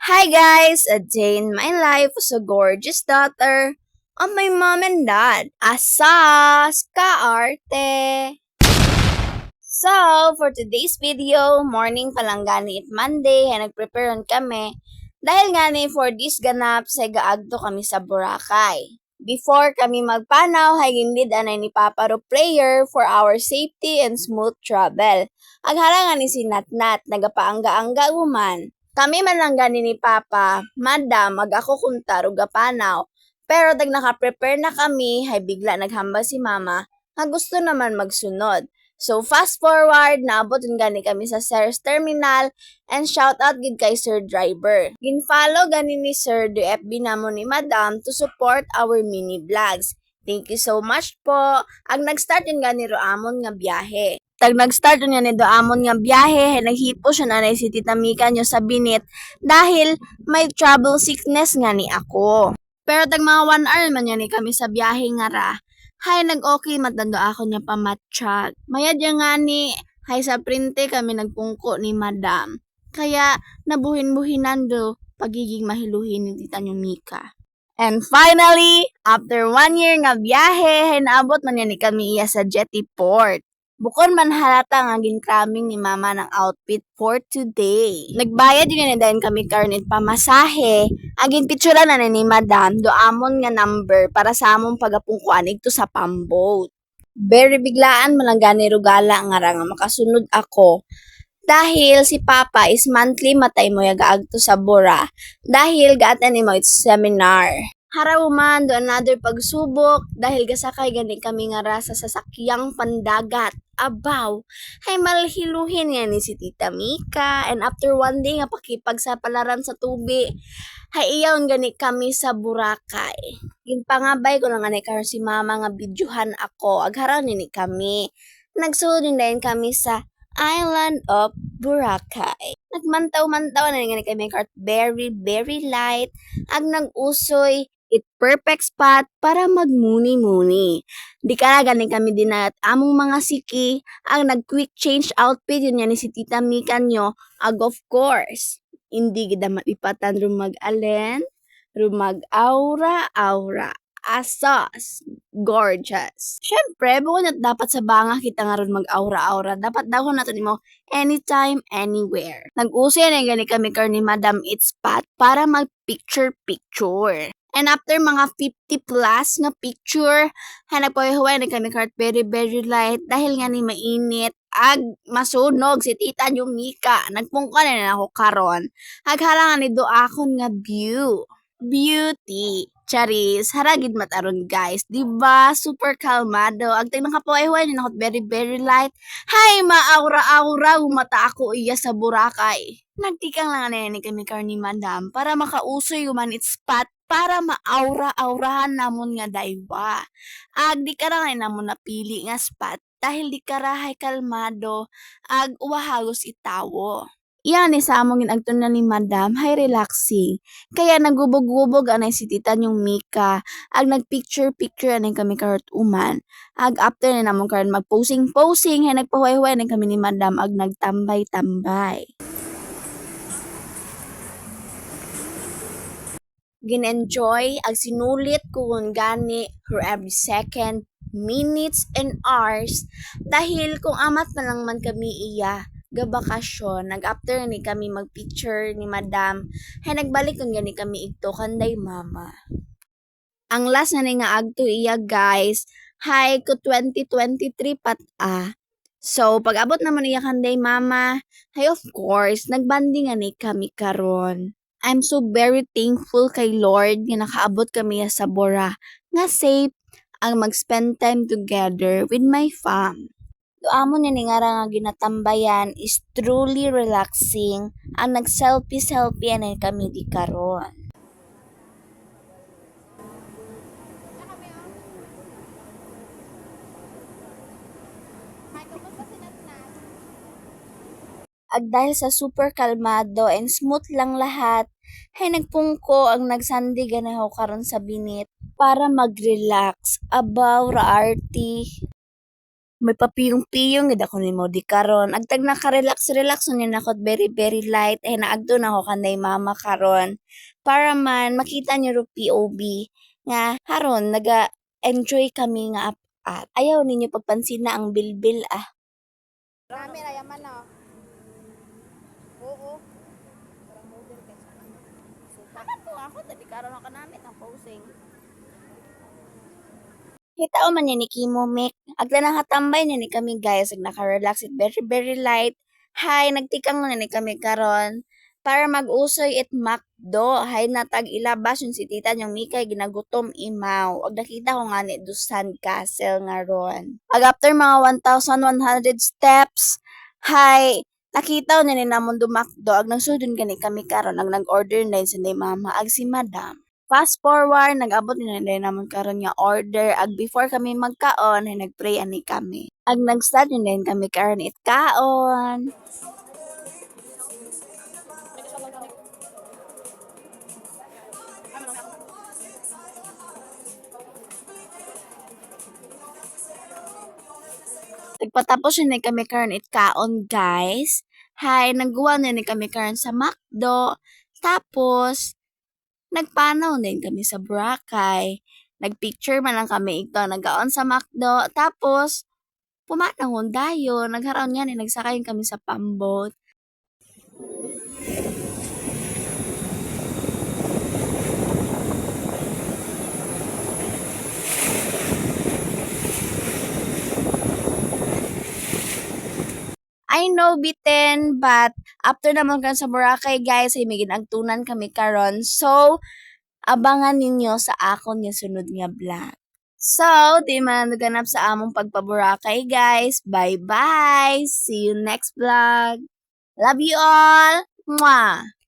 Hi guys! A day in my life as a gorgeous daughter of my mom and dad. Asas! Kaarte! So, for today's video, morning pa lang gani it Monday, nagpreparean kami. Dahil gani for this ganap, sa gaagto kami sa Boracay. Before kami magpanaw, hay gindid anay ni Papa Ro prayer for our safety and smooth travel. Agharangan ni si Natnat, nagapaangga-angga uman. Kami man lang gani ni Papa, Madam, ako kunta gapanaw. Pero dag naka-prepare na kami, hay bigla naghamba si Mama, nga gusto naman magsunod. So fast forward, naabot gani kami sa Sears Terminal and shout out gid kay Sir Driver. Ginfollow gani ni Sir the FB namo ni Madam to support our mini vlogs. Thank you so much po. Ang nag-start yun gani ro amon nga biyahe. Tag nag-start yun gani do amon nga biyahe, naghipo siya nanay si Tita Mika nyo sa binit dahil may travel sickness nga ni ako. Pero tag mga 1 hour man yan kami sa biyahe nga ra. Hay, nag-okay matando ako niya pamatsyag. Mayad ya nga ni, hay sa printe kami nagpungko ni Madam. Kaya, nabuhin-buhinan do, pagiging mahiluhin ni Tita niyo Mika. And finally, after 1 year nga biyahe, hay naabot man yan ni kami iya sa Jetty Port. Bukod man halata nga ginkraming ni Mama ng outfit for today. Nagbayad yun na kami karnit pamasahe. Agin picture na ni Madam do amon nga number para sa among pagapungkuan igto sa pamboat. Very biglaan man lang gani rugala nga ra nga makasunod ako. Dahil si Papa is monthly matay mo yagaagto sa Bora dahil gaatan ni mo its seminar. Haraw man do another pagsubok dahil gasakay gani kami nga ra sa sasakyang pandagat. Abaw, hay malhiluhin nga ni si Tita Mika and after 1 day nga pakipag sa palaran sa tubi, hay iyaw gani kami sa Boracay. Ginpangabay ko lang nga karon si Mama nga bidyuhan ako, agharaw nini kami. Nagsulod din kami sa Island of Boracay. Nagmantaw-mantaw na nga kami kart very light. Ag nag-usoy it perfect spot para magmuni-muni. Di ka galing kami din at among mga siki ang nag-quick change outfit yun yan ni si Tita Mika nyo. Ag of course, hindi gida malipatan rumag-alen, rumag-aura-aura. Asas, gorgeous. Syempre, bukod na dapat sa banga kita nga ron mag-aura-aura, dapat daw na mo anytime, anywhere. Nag-usay na gani kami ni Madam It's Spot para mag-picture-picture. And after mga 50 plus nga picture, nagpahuway na kami very light dahil nga ni mainit. Ag masunog si Tita yung Mika. Nagpungka na ako karon. Aghalangan ni do akon nga view. Beauty. Charis, haragid mataron guys. Diba? Super kalmado. Ag tag nakapahuway na ako very light. Hay, maaura-aura, umata ako iya sa Boracay. Nagtikang lang na ni kami ni Madam para makausoy human its spot para maaura-aurahan namon nga daywa. Ag di karahay namon napili nga spot dahil di karahay kalmado ag uwahagos itawo. Iyan ni sa among ginagtun na ni Madam, hay relaxing. Kaya nagubog-gubog anay si Tita yung Mika. Ag nagpicture-picture anay kami karot uman. Ag after na namon karon magposing-posing, hay nagpahuay-huay na kami ni Madam ag nagtambay-tambay. Gin-enjoy ag sinulit ko kung gani for every second, minutes, and hours dahil kung amat na lang man kami iya gabakasyon, nag-after ni kami mag-picture ni Madam, hay nagbalik kung gani kami igto kanday Mama. Ang last na ni nga agto iya guys, hay ko 2023 So, pag abot naman iya kanday Mama, hay of course, nagbanding ni kami karon. I'm so very thankful kay Lord nga nakaabot kami sa Bora nga safe ang mag-spend time together with my fam. Amon ni nga nga ginatambayan is truly relaxing. Ang nag-selfie na kami di karon. Ag dahil sa super kalmado and smooth lang lahat, hay nagpungko ang nagsandi ganaw karon sa binit para mag-relax. Abaw ra arty. may papiyong-piyong gid ako nimo di karon. Agtag naka-relax-relax ni nakot very very light ay naagto na ako kanay mama karon para man makita niyo ro POV nga haron naga-enjoy kami nga at ayaw ninyo pagpansin na ang bilbil ah. Marami na yaman na. Oo. Parang model ka sa Bakit po ako dali karon ako namin ang posing. Kita o man ni Kimo Mick. Agla nang hatambay na ni kami guys. Ag naka-relax it very very light. Hi, nagtikang na ni kami karon para mag-usoy it McDo. Hay natag ilabas yung si tita niyang Mikay ginagutom imaw. Ag nakita ko nga ni Dusan Castle nga ron. Ag after mga 1,100 steps, hi, nakita ko na ni namon do McDo. Ag nagsudon gani kami karon. Ag nag-order na yun sa ni mama. Ag si madam. Fast forward, nag-abot na nila naman karon nga order. Ag before kami magkaon, ay nagpray ani kami. Ag nag-start na din kami karon it kaon. Nagpatapos yun na kami karon it kaon guys. Hi, nagguwa na ni kami karon sa McDo. Tapos, nagpanaw din kami sa Boracay. Nagpicture man lang kami ito. Nagaon sa McDo. Tapos, pumanahon dayon. Nagharaon nga ni nagsakay kami sa pambot. I know bitten, but after naman kan sa Boracay guys, ay may ginagtunan kami karon. So, abangan ninyo sa akon nga sunod nga vlog. So, di man naganap sa among pagpaboracay guys. Bye-bye! See you next vlog! Love you all! Mwah!